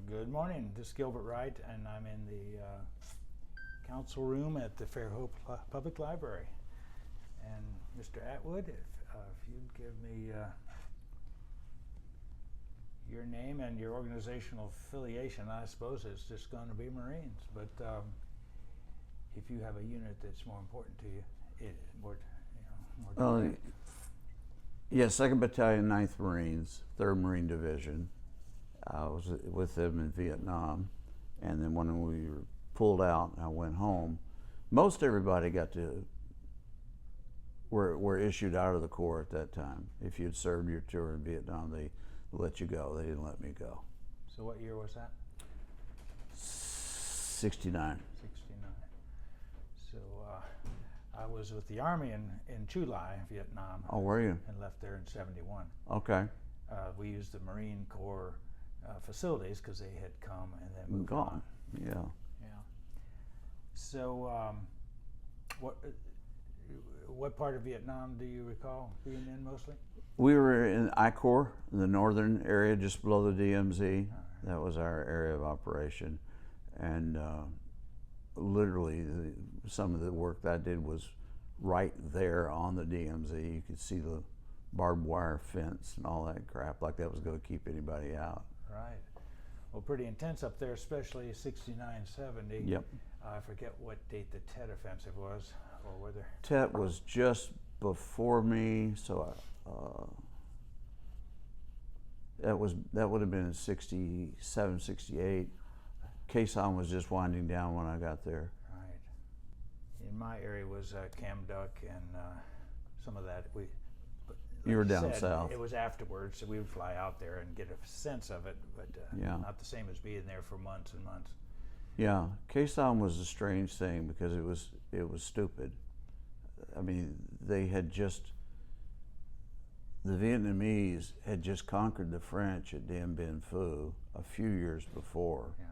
Good morning. This is Gilbert Wright, and I'm in the council room at the Fairhope Public Library. And Mr. Atwood, if you'd give me your name and your organizational affiliation. I suppose it's just going to be Marines, but if you have a unit that's more important to you, more Yeah, 2nd Battalion, 9th Marines, 3rd Marine Division. I was with them in Vietnam, and then when we were pulled out and I went home, most everybody were issued out of the Corps at that time. If you'd served your tour in Vietnam, they let you go. They didn't let me go. So what year was that? 69. 69. So I was with the Army in Chulai, Vietnam. Oh, were you? And left there in 71. Okay. We used the Marine Corps facilities because they had come and then moved gone. On. Yeah. Yeah. So what part of Vietnam do you recall being in mostly? We were in I Corps, the northern area, just below the DMZ. Right. That was our area of operation, and literally some of the work that I did was right there on the DMZ. You could see the barbed wire fence and all that crap, like that was going to keep anybody out. Right. Well, pretty intense up there, especially 69, 70. Yep. I forget what date the Tet Offensive was, or whether... Tet was just before me, so that would have been in 67, 68. Quezon was just winding down when I got there. Right. In my area was Cam Duck and some of that. You were down south. It was afterwards, so we would fly out there and get a sense of it, but yeah. Not the same as being there for months and months. Yeah, Quezon was a strange thing because it was stupid. I mean, the Vietnamese had just conquered the French at Dien Bien Phu a few years before. Yeah.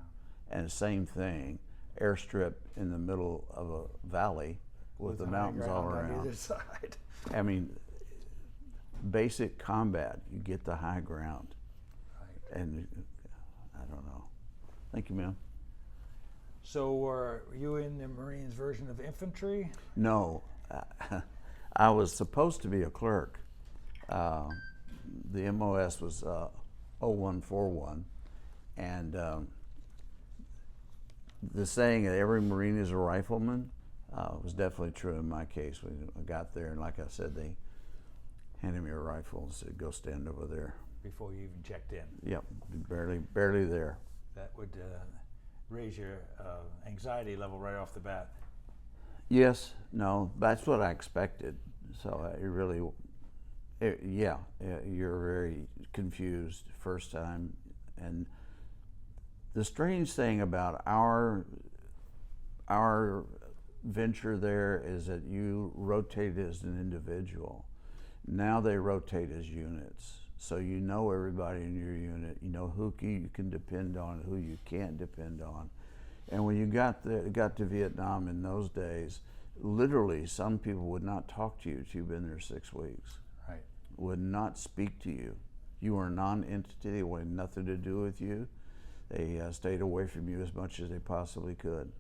And the same thing, airstrip in the middle of a valley with the mountains all around. On either side. I mean, basic combat, you get the high ground. Right. And I don't know. Thank you, ma'am. So were you in the Marines version of infantry? No, I was supposed to be a clerk. The MOS was 0141, and the saying that every Marine is a rifleman was definitely true in my case. When I got there, and like I said, they handed me a rifle and said, "Go stand over there." Before you even checked in? Yep, barely there. That would raise your anxiety level right off the bat. Yes, no, that's what I expected. So you're very confused first time. And the strange thing about our venture there is that you rotate as an individual. Now they rotate as units. So you know everybody in your unit. You know who you can depend on, who you can't depend on. And when you got to Vietnam in those days, literally some people would not talk to you if you've been there 6 weeks. Right. Would not speak to you. You were a non-entity. They wanted nothing to do with you. They stayed away from you as much as they possibly could.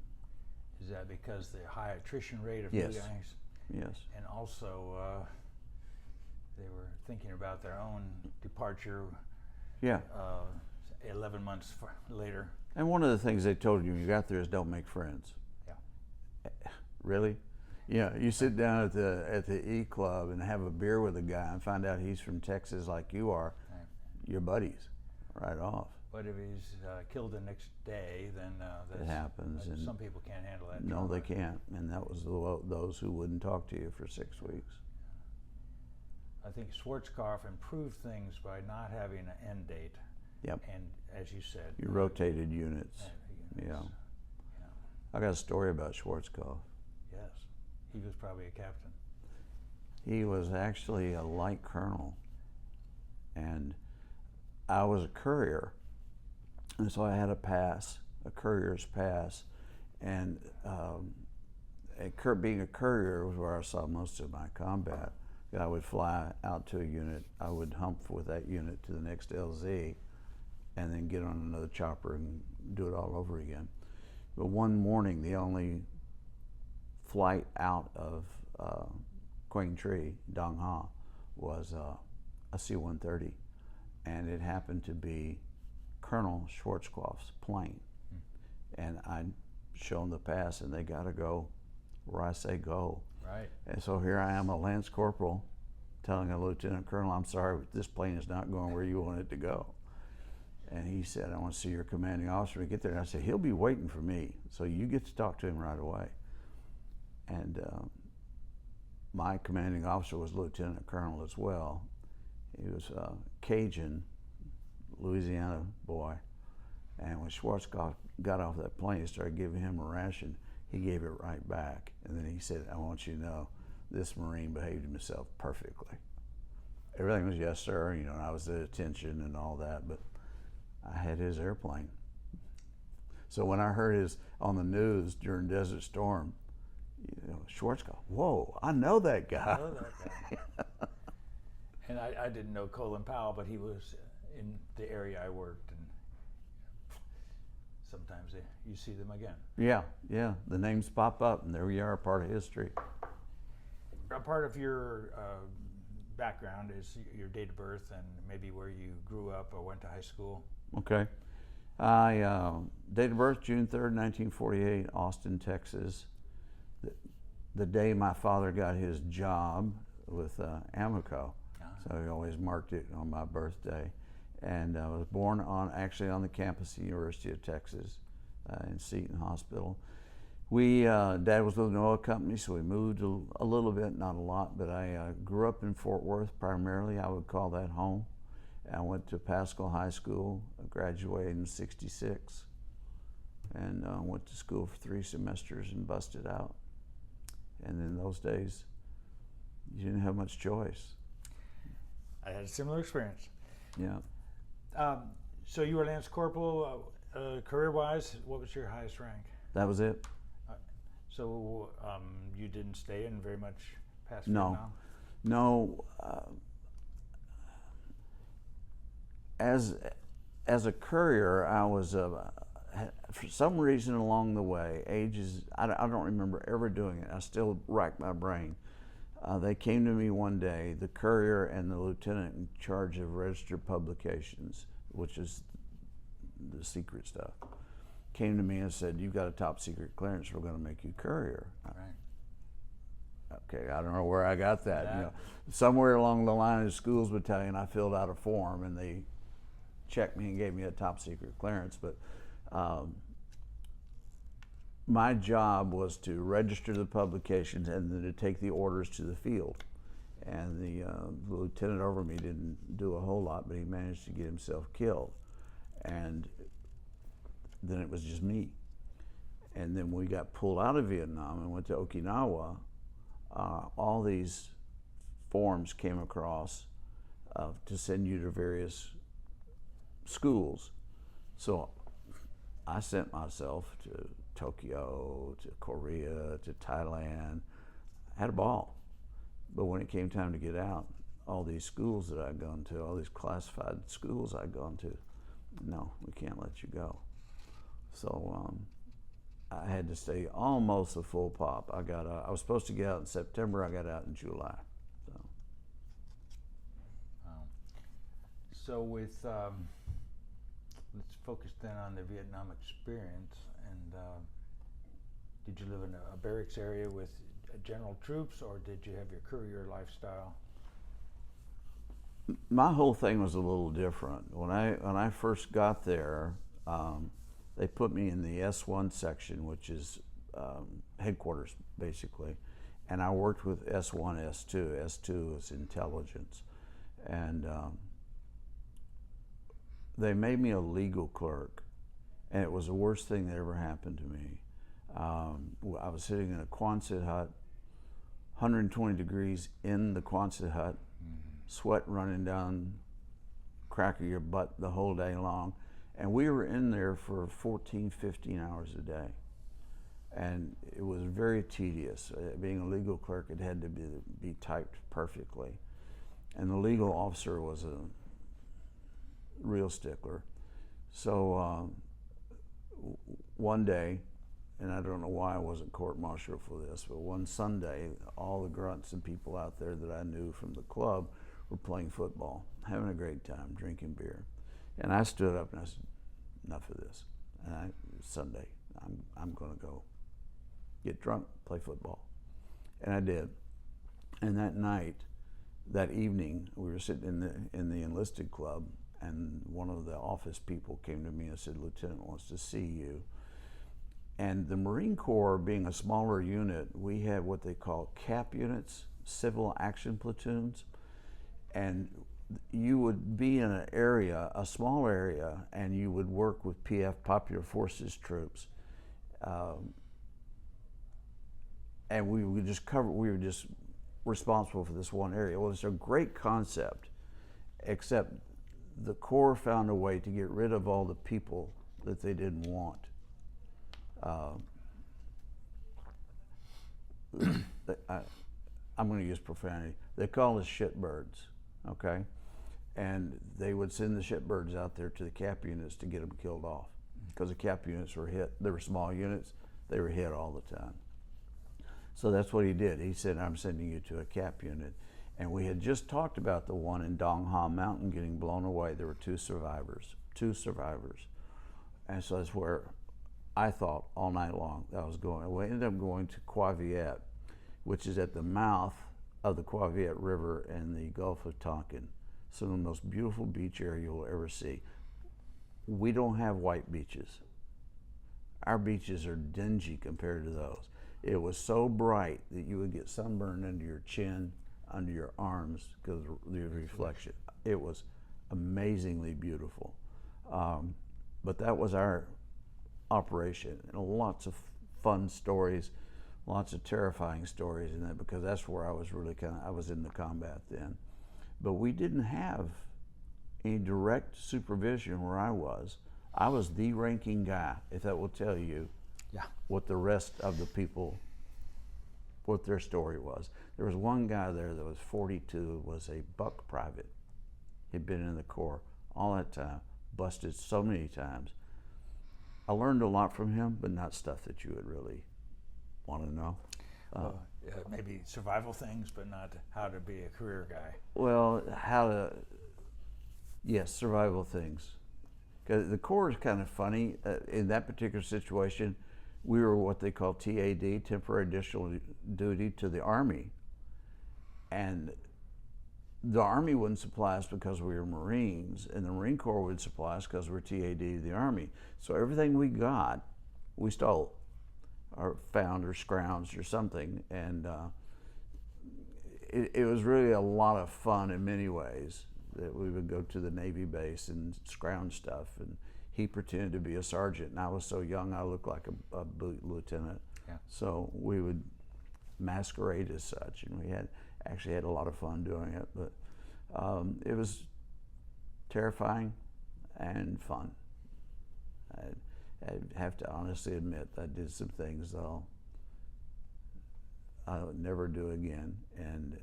Is that because the high attrition rate of Yes. you guys? Yes. And also they were thinking about their own departure. Yeah. 11 months later. And one of the things they told you when you got there is don't make friends. Yeah. Really? Yeah. You sit down at the E Club and have a beer with a guy and find out he's from Texas like you are. Right. You're buddies, right off. But if he's killed the next day, then it happens. And some people can't handle that. No, trauma. they can't. And that was those who wouldn't talk to you for 6 weeks. I think Schwarzkopf improved things by not having an end date. Yep. And as you said, You rotated units. Yeah. Yeah. I got a story about Schwarzkopf. Yes. He was probably a captain. He was actually a light colonel. And I was a courier. And so I had a pass, a courier's pass. And being a courier was where I saw most of my combat. I would fly out to a unit. I would hump with that unit to the next LZ. and then get on another chopper and do it all over again. But one morning, the only flight out of Quang Tri, Dong Ha, was a C-130, and it happened to be Colonel Schwarzkopf's plane. And I shown the pass, and they got to go where I say go. Right. And so here I am, a Lance Corporal, telling a Lieutenant Colonel, I'm sorry, but this plane is not going where you want it to go. And he said, I want to see your commanding officer when we get there. And I said, he'll be waiting for me, so you get to talk to him right away. And my commanding officer was Lieutenant Colonel as well. He was a Cajun, Louisiana boy. And when Schwarzkopf got off that plane and started giving him a ration, he gave it right back. And then he said, I want you to know, this Marine behaved himself perfectly. Everything was yes, sir, you know, and I was at attention and all that, but I had his airplane. So when I heard his on the news during Desert Storm, you know, Schwarzkopf, whoa, I know that guy. I know that guy. And I didn't know Colin Powell, but he was in the area I worked, and sometimes you see them again. Yeah, yeah, the names pop up, and there we are, part of history. A part of your background is your date of birth and maybe where you grew up or went to high school. Okay. Date of birth, June 3rd, 1948, Austin, Texas. The day my father got his job with Amoco, so he always marked it on my birthday. And I was born actually on the campus of the University of Texas in Seton Hospital. Dad was with an oil company, so we moved a little bit, not a lot, but I grew up in Fort Worth primarily. I would call that home. I went to Pascal High School, graduated in '66, and went to school for 3 semesters and busted out. And in those days, you didn't have much choice. I had a similar experience. Yeah. So you were Lance Corporal. Career-wise, what was your highest rank? That was it. So you didn't stay in very much past No. Vietnam? No. As a courier, I was, for some reason along the way, I don't remember ever doing it. I still rack my brain. They came to me one day, the courier and the lieutenant in charge of registered publications, which is the secret stuff, came to me and said, you've got a top secret clearance, we're going to make you courier. Right. Okay, I don't know where I got that. You know, somewhere along the line of the schools battalion, I filled out a form and they checked me and gave me a top secret clearance. But my job was to register the publications and then to take the orders to the field. And the lieutenant over me didn't do a whole lot, but he managed to get himself killed. And then it was just me. And then we got pulled out of Vietnam and went to Okinawa. All these forms came across to send you to various schools. So I sent myself to Tokyo, to Korea, to Thailand. I had a ball. But when it came time to get out, all these schools that I'd gone to, all these classified schools I'd gone to, no, we can't let you go. So I had to stay almost a full pop. I was supposed to get out in September. I got out in July. So, so with let's focus then on the Vietnam experience. And did you live in a barracks area with general troops, or did you have your courier lifestyle? my whole thing was a little different. When I first got there, they put me in the S1 section, which is headquarters basically, and I worked with S1, S2. S2 is intelligence, and they made me a legal clerk, and it was the worst thing that ever happened to me. I was sitting in a Quonset hut, 120 degrees in the Quonset hut, sweat running down crack of your butt the whole day long. And we were in there for 14, 15 hours a day. And it was very tedious. Being a legal clerk, it had to be typed perfectly. And the legal officer was a real stickler. So one day, and I don't know why I wasn't court-martialed for this, but one Sunday, all the grunts and people out there that I knew from the club were playing football, having a great time, drinking beer. And I stood up and I said, enough of this. And Sunday, I'm going to go get drunk, play football. And I did. And that night, that evening, we were sitting in the enlisted club, and one of the office people came to me and said, "Lieutenant wants to see you." And the Marine Corps, being a smaller unit, we had what they call CAP units, civil action platoons. And you would be in an area, a small area, and you would work with PF, Popular Forces troops. And we were just responsible for this one area. Well, it's a great concept, except the Corps found a way to get rid of all the people that they didn't want. I'm going to use profanity. They call us shitbirds, okay? And they would send the shitbirds out there to the CAP units to get them killed off, because the CAP units were hit. They were small units. They were hit all the time. So that's what he did. He said, "I'm sending you to a CAP unit." And we had just talked about the one in Dong Ha Mountain getting blown away. There were two survivors. And so that's where I thought all night long that I was going. We ended up going to Qua Viet, which is at the mouth of the Qua Viet River in the Gulf of Tonkin. Some of the most beautiful beach area you'll ever see. We don't have white beaches. Our beaches are dingy compared to those. It was so bright that you would get sunburned under your chin, under your arms, because of the reflection. It was amazingly beautiful. But that was our operation. And lots of fun stories, lots of terrifying stories in that, because that's where I was really I was in the combat then. But we didn't have any direct supervision where I was. I was the ranking guy, if that will tell you what the rest of the people, what their story was. There was one guy there that was 42, was a buck private. He'd been in the Corps all that time, busted so many times. I learned a lot from him, but not stuff that you would really want to know. Maybe survival things, but not how to be a career guy. Well, yes, survival things. Because the Corps is kind of funny. In that particular situation, we were what they call TAD, temporary additional duty, to the Army. And the Army wouldn't supply us because we were Marines, and the Marine Corps would supply us because we're TAD to the Army. So everything we got, we stole, or found, or scrounged, or something. And it was really a lot of fun in many ways, that we would go to the Navy base and scrounge stuff. And he pretended to be a sergeant, and I was so young I looked like a lieutenant. Yeah. So we would masquerade as such, and we actually had a lot of fun doing it. But it was terrifying and fun. I'd have to honestly admit I did some things I would never do again. And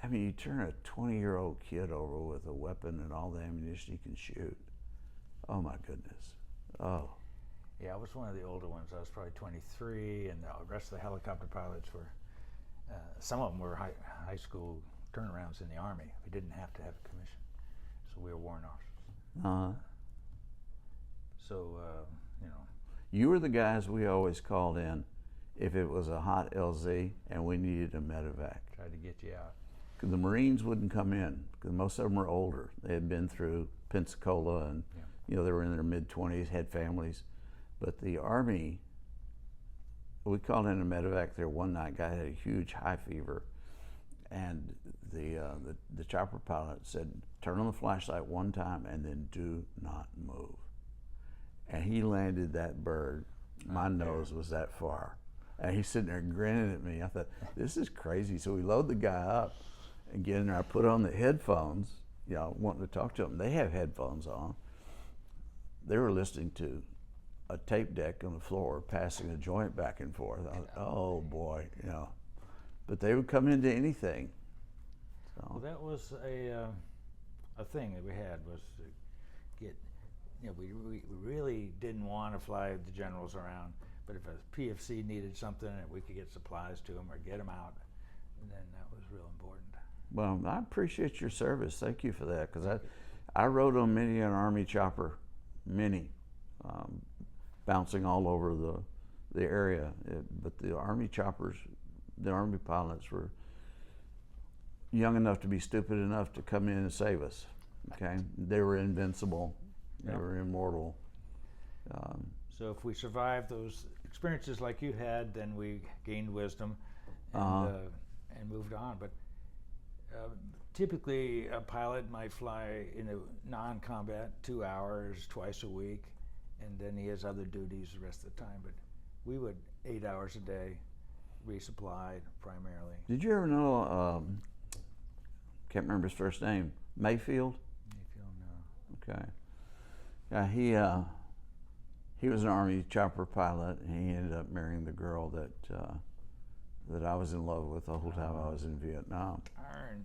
I mean, you turn a 20-year-old kid over with a weapon and all the ammunition he can shoot. Oh my goodness. Oh. Yeah, I was one of the older ones. I was probably 23, and the rest of the helicopter pilots were, some of them were high school turnarounds in the Army. We didn't have to have a commission, so we were warrant officers. So, you know. You were the guys we always called in if it was a hot LZ and we needed a medevac. Tried to get you out. Because the Marines wouldn't come in, because most of them were older. They had been through Pensacola, and you know, they were in their mid-20s, had families. But the Army, we called in a medevac there one night. Guy had a huge high fever, and the chopper pilot said, "Turn on the flashlight one time and then do not move." And he landed that bird. My nose was that far. And he's sitting there grinning at me. I thought, this is crazy. So we load the guy up and get in there. I put on the headphones, you know, wanting to talk to them. They have headphones on. They were listening to a tape deck on the floor, passing a joint back and forth. I thought, oh boy, you know. But they would come into anything. So. Well, that was a thing that we had, was to we really didn't want to fly the generals around, but if a PFC needed something and we could get supplies to them or get them out, then that was real important. Well, I appreciate your service. Thank you for that, because I rode on many an Army chopper, bouncing all over the area. But the Army choppers, the Army pilots were young enough to be stupid enough to come in and save us. Okay, they were invincible. They were immortal. So if we survived those experiences like you had, then we gained wisdom and moved on. But typically, a pilot might fly in a non-combat 2 hours twice a week, and then he has other duties the rest of the time. But we would 8 hours a day, resupplied primarily. Did you ever know? Can't remember his first name. Mayfield. Mayfield, no. Okay. Yeah, he was an Army chopper pilot, and he ended up marrying the girl that I was in love with the whole time I was in Vietnam.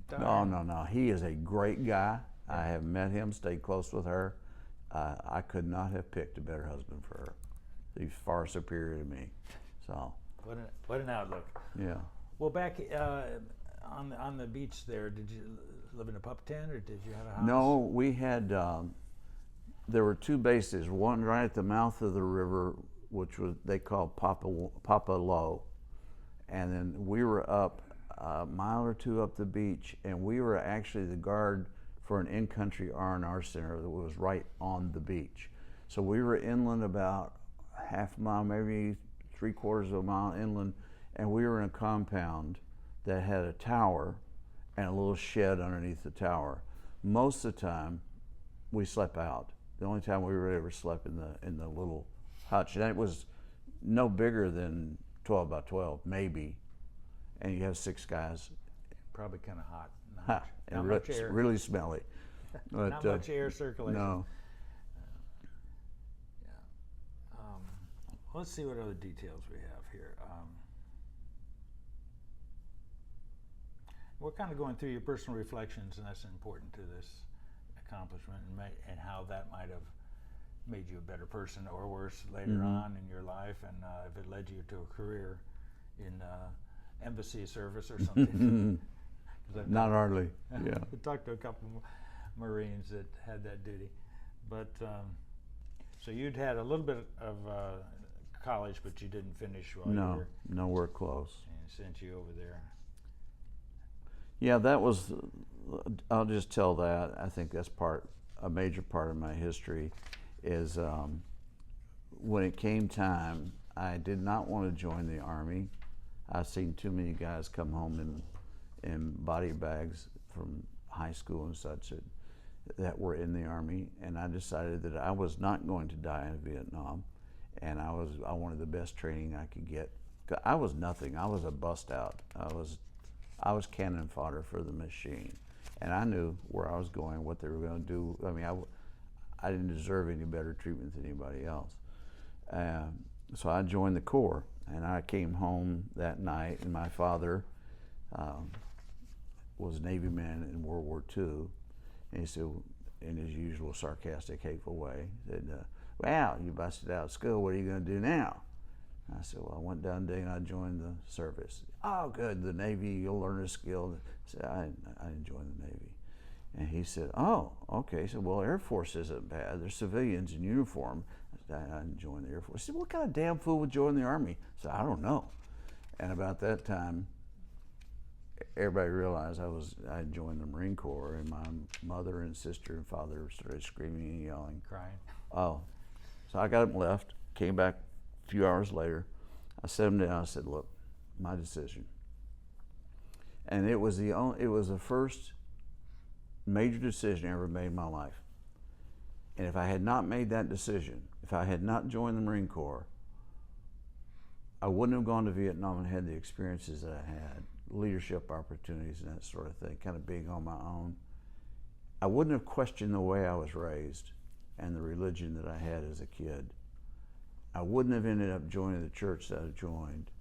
Darn. No. He is a great guy. I have met him, stayed close with her. I could not have picked a better husband for her. He's far superior to me. So. What an outlook. Yeah. Well, back on the beach there, did you live in a pup tent or did you have a house? No, we had. There were two bases. One right at the mouth of the river, which they called Papa Low, and then we were up a mile or two up the beach, and we were actually the guard for an in-country R&R center that was right on the beach. So we were inland about half a mile, maybe 3/4 of a mile inland, and we were in a compound that had a tower and a little shed underneath the tower. Most of the time, we slept out. The only time we really ever slept in the little hutch, and it was no bigger than 12 by 12, maybe. And you have 6 guys. Probably kind of hot. Not much air. Really smelly. But, not much air circulation. No. Let's see what other details we have here. We're kind of going through your personal reflections, and that's important to this accomplishment, and how that might have made you a better person or worse later on in your life, and if it led you to a career in embassy service or something. Not hardly. Yeah. I talked to a couple of Marines that had that duty, but so you'd had a little bit of college, but you didn't finish while you were nowhere close. And sent you over there. Yeah, that was. I'll just tell that. I think that's a major part of my history, is when it came time, I did not want to join the Army. I've seen too many guys come home in body bags from high school and such that were in the Army, and I decided that I was not going to die in Vietnam, and I wanted the best training I could get. I was nothing. I was a bust out. I was cannon fodder for the machine, and I knew where I was going, what they were going to do. I mean, I didn't deserve any better treatment than anybody else. So I joined the Corps, and I came home that night, and my father was a Navy man in World War II, and he said, in his usual sarcastic, hateful way, he said, "Well, you busted out of school, what are you going to do now?" I said, "Well, I went down there and I joined the service." "Oh, good, the Navy, you'll learn a skill." I said, I didn't join the Navy. And he said, "Oh, okay." He said, "Well, Air Force isn't bad. There's civilians in uniform." I said, "I didn't join the Air Force." He said, "What kind of damn fool would join the Army?" I said, "I don't know." And about that time, everybody realized I had joined the Marine Corps, and my mother and sister and father started screaming and yelling. Crying. Oh. So I got up and left, came back a few hours later. I sat him down. I said, "Look, my decision." And it was the first major decision I ever made in my life. And if I had not made that decision, if I had not joined the Marine Corps, I wouldn't have gone to Vietnam and had the experiences that I had, leadership opportunities and that sort of thing, kind of being on my own. I wouldn't have questioned the way I was raised and the religion that I had as a kid. I wouldn't have ended up joining the church that I joined,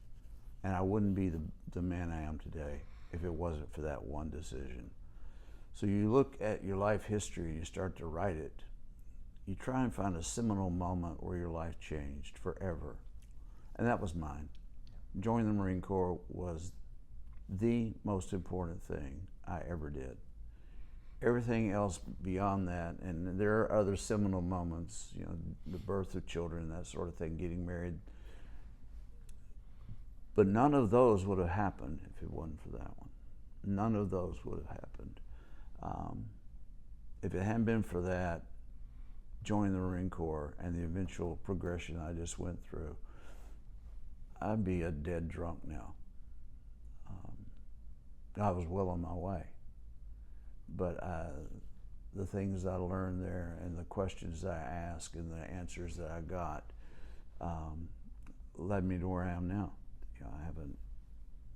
and I wouldn't be the man I am today if it wasn't for that one decision. So you look at your life history and you start to write it. you try and find a seminal moment where your life changed forever. And that was mine. Joining the Marine Corps was the most important thing I ever did. Everything else beyond that, and there are other seminal moments, you know, the birth of children, that sort of thing, getting married. But none of those would have happened if it wasn't for that one. None of those would have happened. If it hadn't been for that, joining the Marine Corps and the eventual progression I just went through, I'd be a dead drunk now. I was well on my way. But the things I learned there and the questions I asked and the answers that I got led me to where I am now. You know, I have a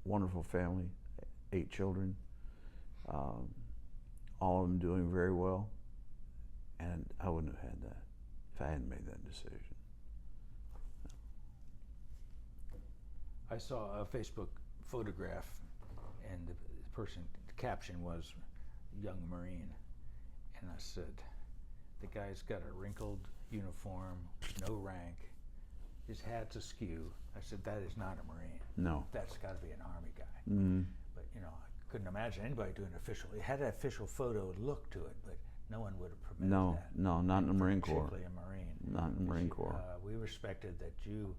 wonderful family, 8 children, all of them doing very well, and I wouldn't have had that if I hadn't made that decision. I saw a Facebook photograph, and the caption was young Marine, and I said, the guy's got a wrinkled uniform, no rank, his hat's askew. I said, that is not a Marine. No. That's got to be an Army guy. Mm-hmm. But you know, I couldn't imagine anybody doing official. It had an official photo look to it, but no one would have permitted that. No, not in the Marine Corps. Particularly a Marine. Not in the Marine Corps. We respected that you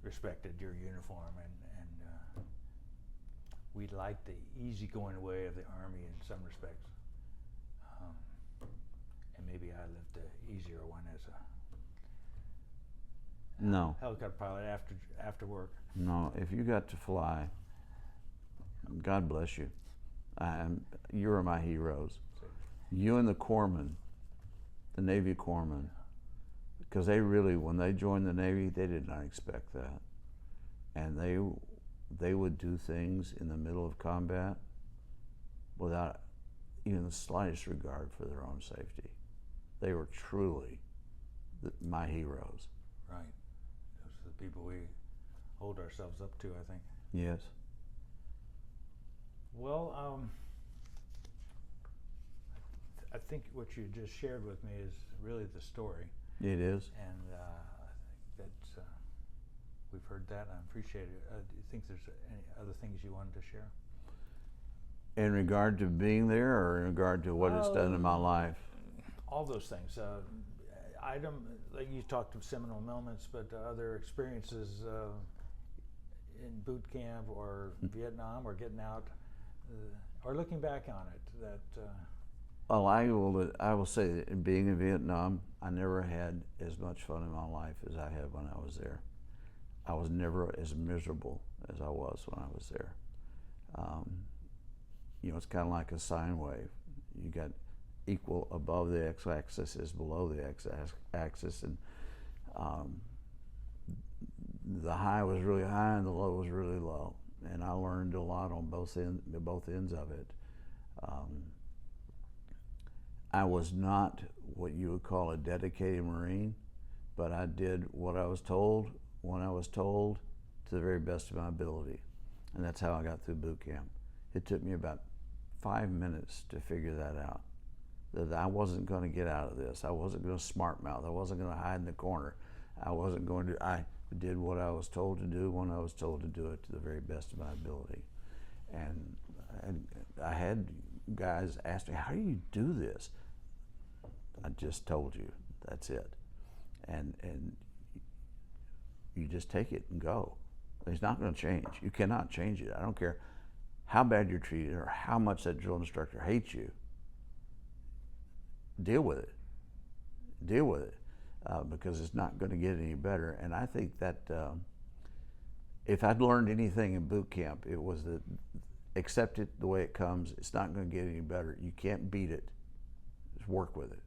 respected your uniform, and we liked the easygoing way of the Army in some respects. And maybe I lived the easier one as a helicopter pilot after work. No, if you got to fly, God bless you. You are my heroes. You and the corpsmen, the Navy corpsmen, because they really, when they joined the Navy, they did not expect that. And they would do things in the middle of combat without even the slightest regard for their own safety. They were truly my heroes. Right. Those are the people we hold ourselves up to, I think. Yes. Well, I think what you just shared with me is really the story. It is. And I think that we've heard that, and I appreciate it. Do you think there's any other things you wanted to share? In regard to being there, or in regard to what it's done in my life? All those things. Like you talked of seminal moments, but other experiences in boot camp or Vietnam or getting out, or looking back on it that. Well, I will say that in being in Vietnam, I never had as much fun in my life as I had when I was there. I was never as miserable as I was when I was there. You know, it's kind of like a sine wave. You got equal above the x-axis is below the x-axis, and the high was really high and the low was really low. And I learned a lot on both ends of it. I was not what you would call a dedicated Marine, but I did what I was told when I was told to the very best of my ability. And that's how I got through boot camp. It took me about 5 minutes to figure that out. That I wasn't going to get out of this. I wasn't going to smart mouth. I wasn't going to hide in the corner. I did what I was told to do when I was told to do it to the very best of my ability. And I had guys ask me, how do you do this? I just told you, that's it. And you just take it and go. It's not going to change. You cannot change it. I don't care how bad you're treated or how much that drill instructor hates you. Deal with it. Deal with it, because it's not going to get any better. And I think that if I'd learned anything in boot camp, it was that accept it the way it comes. It's not going to get any better. You can't beat it. Just work with it.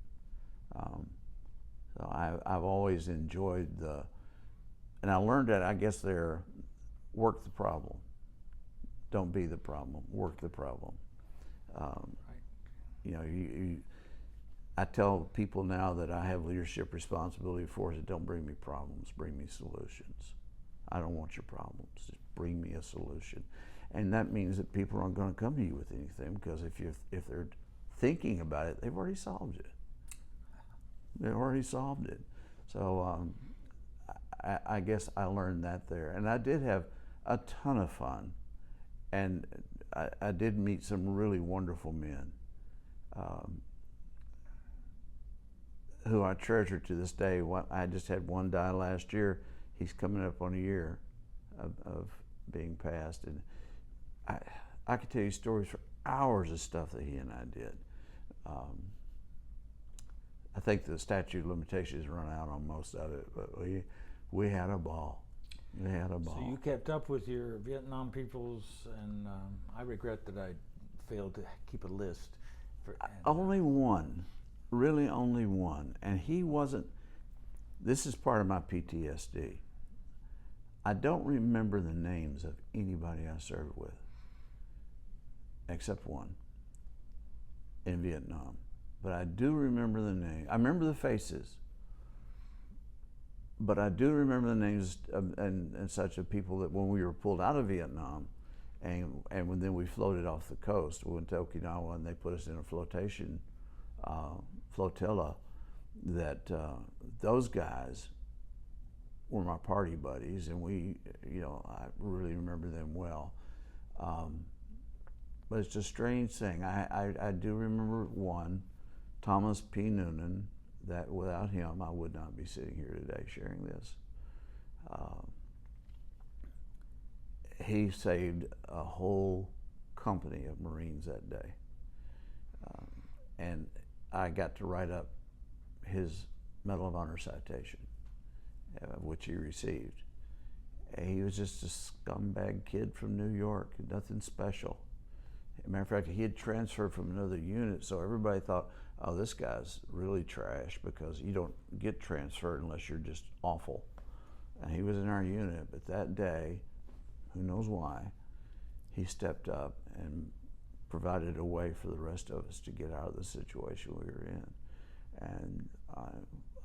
So I've always enjoyed and I learned that, I guess, work the problem. Don't be the problem. Work the problem. Right. You know, I tell people now that I have leadership responsibility for it, don't bring me problems, bring me solutions. I don't want your problems, just bring me a solution. And that means that people aren't going to come to you with anything, because if they're thinking about it, they've already solved it. They already solved it. So I guess I learned that there. And I did have a ton of fun. And I did meet some really wonderful men who I treasure to this day. I just had one die last year. He's coming up on a year of being passed. And I could tell you stories for hours of stuff that he and I did. I think the statute of limitations run out on most of it, but we had a ball. We had a ball. So you kept up with your Vietnam peoples, and I regret that I failed to keep a list. Only one, really only one, and he wasn't. This is part of my PTSD. I don't remember the names of anybody I served with, except one in Vietnam. But I do remember the name. I remember the faces, but I do remember the names and such of people that when we were pulled out of Vietnam, and when then we floated off the coast, we went to Okinawa and they put us in a flotation flotilla. That those guys were my party buddies, and I really remember them well. But it's a strange thing. I do remember one, Thomas P. Noonan, that without him I would not be sitting here today sharing this. He saved a whole company of Marines that day. And I got to write up his Medal of Honor citation, which he received. And he was just a scumbag kid from New York, nothing special. As a matter of fact, he had transferred from another unit, so everybody thought, oh, this guy's really trash because you don't get transferred unless you're just awful. And he was in our unit, but that day, who knows why, he stepped up and provided a way for the rest of us to get out of the situation we were in. And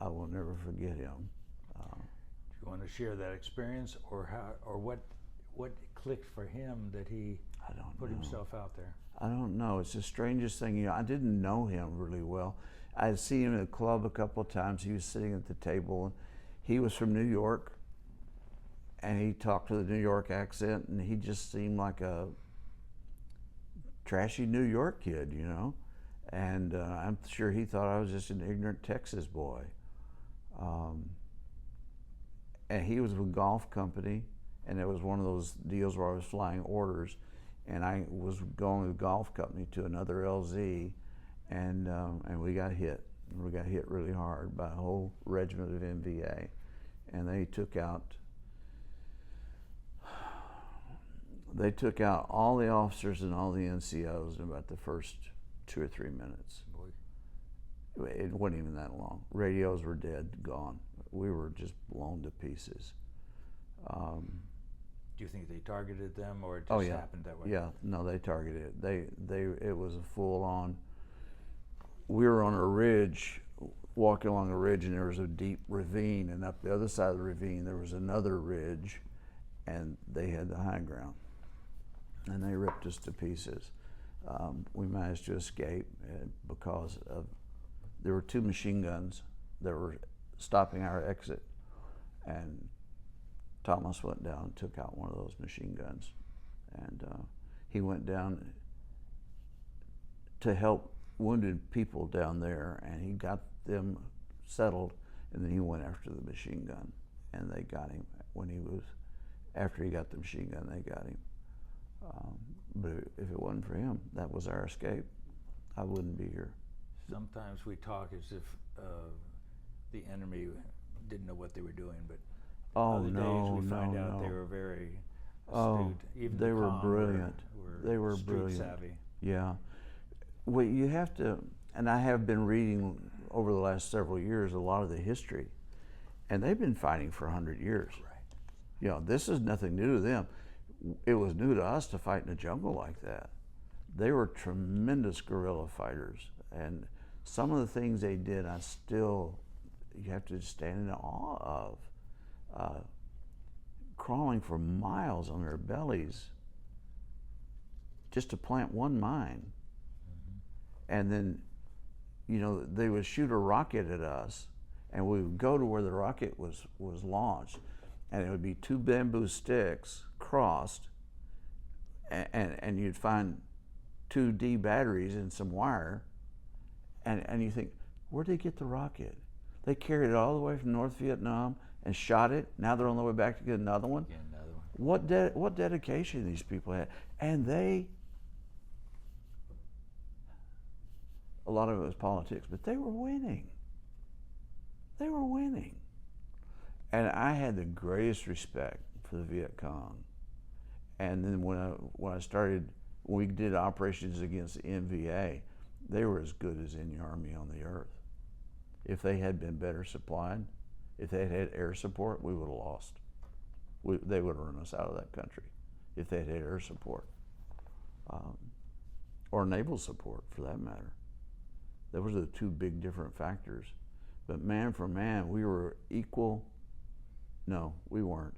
I will never forget him. Do you want to share that experience, or what clicked for him that he put himself out there? I don't know. It's the strangest thing. I didn't know him really well. I had seen him at a club a couple of times. He was sitting at the table, and he was from New York, and he talked with a New York accent, and he just seemed like a trashy New York kid, and I'm sure he thought I was just an ignorant Texas boy. And he was with Golf Company, and it was one of those deals where I was flying orders, and I was going with Golf Company to another LZ, and we got hit. We got hit really hard by a whole regiment of MVA, and they took out all the officers and all the NCOs in about the first 2 or 3 minutes. Boy. It wasn't even that long. Radios were dead, gone. We were just blown to pieces. Do you think they targeted them, or it just happened that way? Yeah, no, they targeted it. It was a full-on. We were on a ridge, walking along a ridge, and there was a deep ravine, and up the other side of the ravine there was another ridge, and they had the high ground, and they ripped us to pieces. We managed to escape because there were 2 machine guns that were stopping our exit, and Thomas went down and took out one of those machine guns, and he went down to help wounded people down there, and he got them settled, and then he went after the machine gun, and they got him. After he got the machine gun, they got him. But if it wasn't for him, that was our escape. I wouldn't be here. Sometimes we talk as if the enemy didn't know what they were doing, but other days we find out they were very astute. Even they were brilliant. They were street brilliant. Savvy. Yeah. Well, you have to, and I have been reading over the last several years a lot of the history, and they've been fighting for 100 years. Right. This is nothing new to them. It was new to us to fight in a jungle like that. They were tremendous guerrilla fighters, and some of the things they did, you have to stand in awe of. Crawling for miles on their bellies just to plant one mine. Mm-hmm. And then, you know, they would shoot a rocket at us, and we would go to where the rocket was launched, and it would be two bamboo sticks crossed, and you'd find 2 D batteries and some wire, and you think, where'd they get the rocket? They carried it all the way from North Vietnam and shot it. Now they're on the way back to get another one. Get another one. What dedication these people had, and a lot of it was politics, but they were winning. They were winning. And I had the greatest respect for the Viet Cong. And then when we did operations against the NVA, they were as good as any army on the earth. If they had been better supplied, if they had air support, we would have lost. They would have run us out of that country if they had air support, or naval support for that matter. Those are the 2 big different factors. But man for man, we were equal. No, we weren't.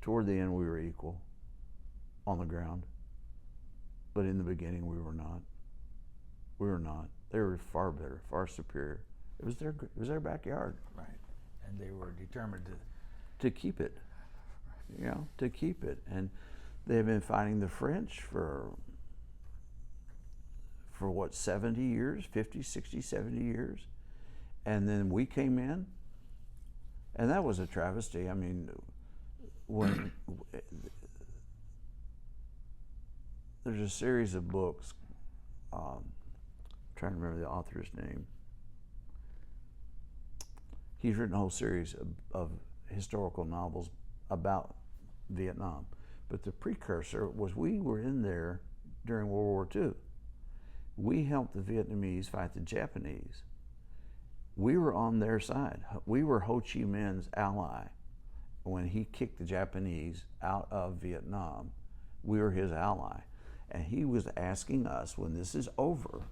Toward the end, we were equal on the ground. But in the beginning, we were not. We were not. They were far better, far superior. It was their backyard. Right. And they were determined to keep it. You know, to keep it. And they've been fighting the French for what, 70 years, 50, 60, 70 years. And then we came in, and that was a travesty. I mean, when there's a series of books, trying to remember the author's name. He's written a whole series of historical novels about Vietnam. But the precursor was we were in there during World War II. We helped the Vietnamese fight the Japanese. We were on their side. We were Ho Chi Minh's ally. When he kicked the Japanese out of Vietnam, we were his ally. And he was asking us, when this is over,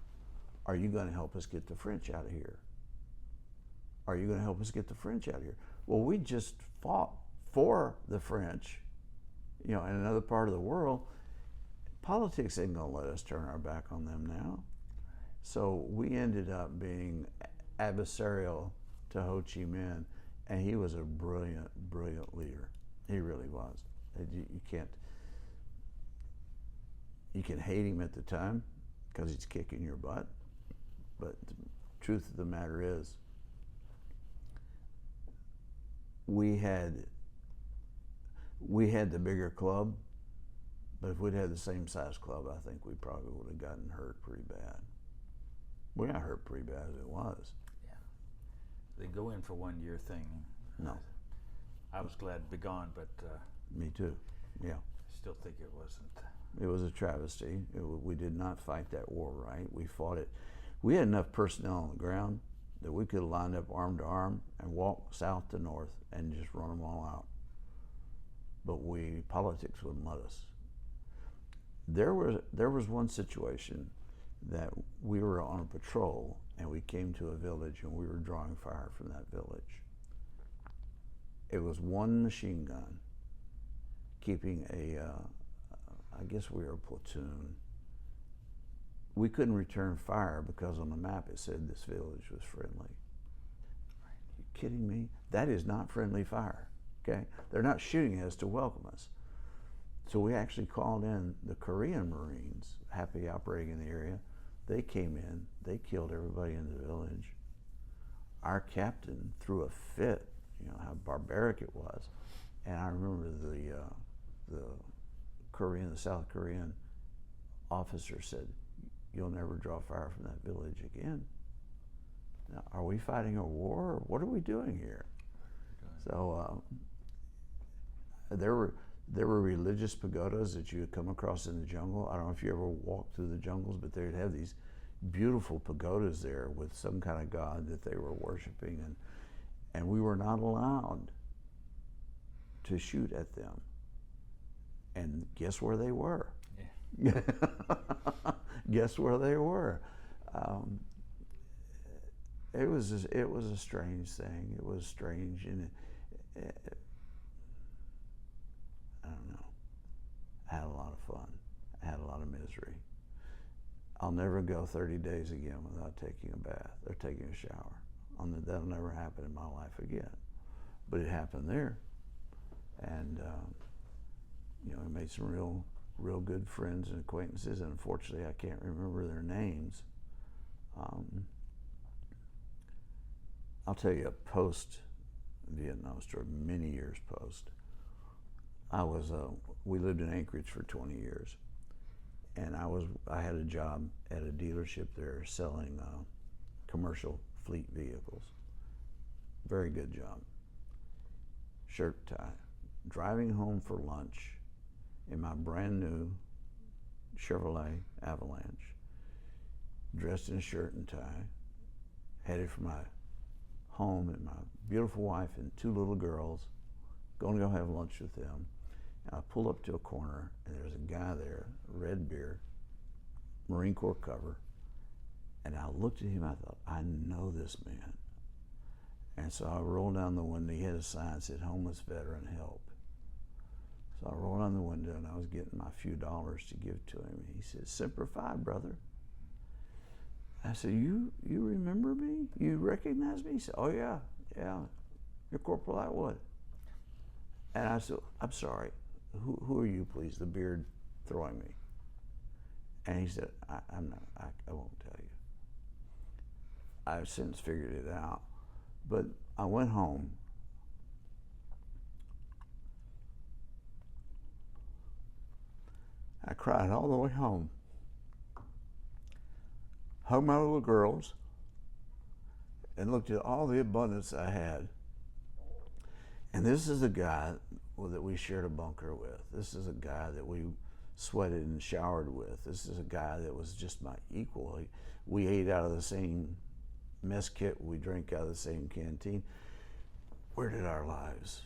are you going to help us get the French out of here? Are you going to help us get the French out of here? Well, we just fought for the French, you know, in another part of the world. Politics ain't going to let us turn our back on them now. So we ended up being adversarial to Ho Chi Minh, and he was a brilliant, brilliant leader. He really was. You can hate him at the time because he's kicking your butt, but the truth of the matter is, we had the bigger club, but if we'd had the same size club, I think we probably would have gotten hurt pretty bad. We got hurt pretty bad as it was. Yeah. They go in for 1 year thing. No. I was glad to be gone, but me too. Yeah. I still think it wasn't. It was a travesty. We did not fight that war right. We fought it. We had enough personnel on the ground that we could have lined up arm to arm and walk south to north and just run them all out. But politics wouldn't let us. There was one situation that we were on a patrol and we came to a village and we were drawing fire from that village. It was one machine gun keeping I guess we were a platoon. We couldn't return fire because on the map it said this village was friendly. Are you kidding me? That is not friendly fire, okay? They're not shooting at us to welcome us. So we actually called in the Korean Marines, happy operating in the area. They came in, they killed everybody in the village. Our captain threw a fit, you know, how barbaric it was. And I remember the South Korean officer said, "You'll never draw fire from that village again." Now, are we fighting a war? Or what are we doing here? So there were religious pagodas that you would come across in the jungle. I don't know if you ever walked through the jungles, but they'd have these beautiful pagodas there with some kind of god that they were worshiping, and we were not allowed to shoot at them. And guess where they were? Yeah. Guess where they were? It was a strange thing. It was strange, and I don't know. I had a lot of fun. I had a lot of misery. I'll never go 30 days again without taking a bath or taking a shower. That'll never happen in my life again. But it happened there. And, you know, I made some real good friends and acquaintances, and unfortunately I can't remember their names. I'll tell you a post-Vietnam story, many years post. We lived in Anchorage for 20 years, and I had a job at a dealership there selling commercial fleet vehicles. Very good job. Shirt, tie. Driving home for lunch in my brand new Chevrolet Avalanche, dressed in a shirt and tie, headed for my home and my beautiful wife and 2 little girls, going to go have lunch with them. And I pull up to a corner, and there's a guy there, red beard, Marine Corps cover, and I looked at him, I thought, I know this man. And so I rolled down the window. He had a sign that said, "Homeless Veteran Help." So I rolled down the window, and I was getting my few dollars to give to him. He said, "Semper Fi, brother." I said, you remember me? You recognize me? He said, "Oh, yeah, you're Corporal Atwood." And I said, "I'm sorry, who are you, please?" The beard throwing me. And he said, I won't tell you. I've since figured it out. But I went home. I cried all the way home. Hugged my little girls and looked at all the abundance I had. And this is a guy that we shared a bunker with. This is a guy that we sweated and showered with. This is a guy that was just my equal. We ate out of the same mess kit. We drank out of the same canteen. Where did our lives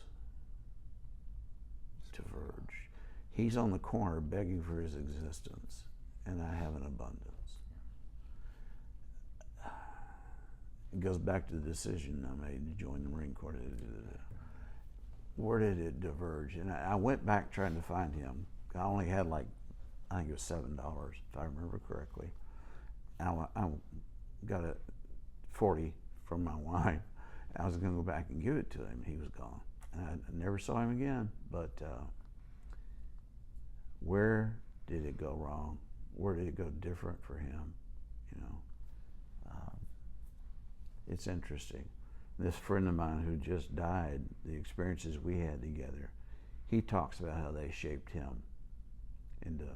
diverge? He's on the corner begging for his existence, and I have an abundance. It goes back to the decision I made to join the Marine Corps. Where did it diverge? And I went back trying to find him. I only had I think it was $7, if I remember correctly. And I got a 40 from my wife. I was going to go back and give it to him. He was gone. And I never saw him again. But where did it go wrong? Where did it go different for him? You know, it's interesting. This friend of mine who just died, the experiences we had together, he talks about how they shaped him into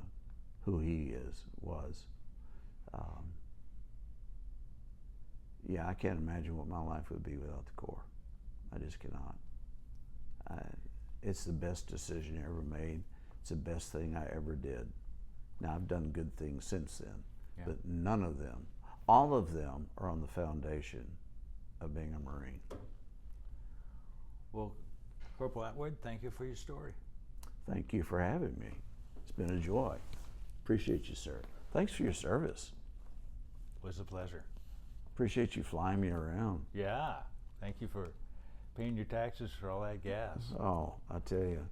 who he was. Yeah, I can't imagine what my life would be without the Corps. I just cannot. It's the best decision I ever made. It's the best thing I ever did. Now, I've done good things since then, but none of them, all of them are on the foundation of being a Marine. Well, Corporal Atwood, thank you for your story. Thank you for having me. It's been a joy. Appreciate you, sir. Thanks for your service. It was a pleasure. Appreciate you flying me around. Yeah, thank you for paying your taxes for all that gas. Oh, I tell you.